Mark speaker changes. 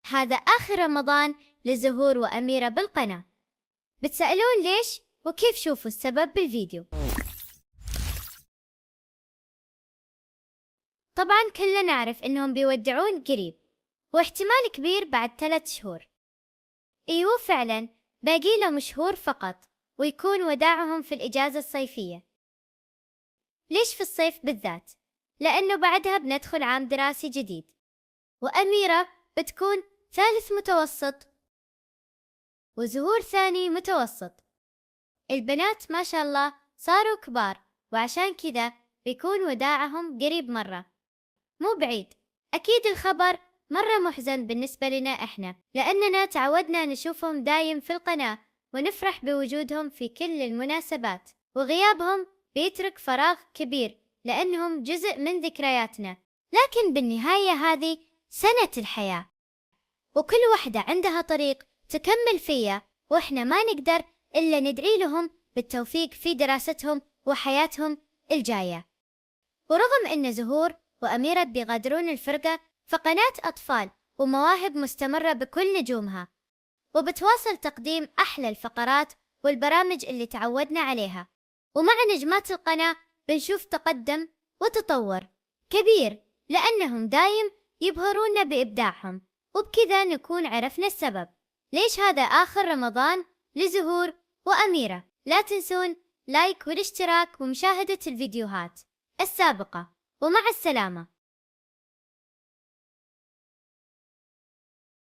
Speaker 1: هذا آخر رمضان لزهور وأميرة بالقناة. بتسألون ليش وكيف؟ شوفوا السبب بالفيديو. طبعا كلنا نعرف إنهم بيودعون قريب، واحتمال كبير بعد 3 شهور. أيوه فعلا، باقي لهم شهور فقط ويكون وداعهم في الإجازة الصيفية. ليش في الصيف بالذات؟ لأنه بعدها بندخل عام دراسي جديد، وأميرة بتكون ثالث متوسط وزهور ثاني متوسط. البنات ما شاء الله صاروا كبار، وعشان كذا بيكون وداعهم قريب مرة، مو بعيد. أكيد الخبر مرة محزن بالنسبة لنا إحنا، لأننا تعودنا نشوفهم دايم في القناة ونفرح بوجودهم في كل المناسبات، وغيابهم بيترك فراغ كبير لأنهم جزء من ذكرياتنا. لكن بالنهاية هذه سنة الحياة، وكل وحدة عندها طريق تكمل فيه، وإحنا ما نقدر إلا ندعي لهم بالتوفيق في دراستهم وحياتهم الجاية. ورغم إن زهور وأميرة بيغادرون الفرقة، فقناة أطفال ومواهب مستمرة بكل نجومها، وبتواصل تقديم أحلى الفقرات والبرامج اللي تعودنا عليها. ومع نجمات القناة بنشوف تقدم وتطور كبير، لأنهم دايم يبهرونا بإبداعهم. وبكذا نكون عرفنا السبب ليش هذا آخر رمضان لزهور وأميرة. لا تنسون لايك والاشتراك ومشاهدة الفيديوهات السابقة، ومع السلامة.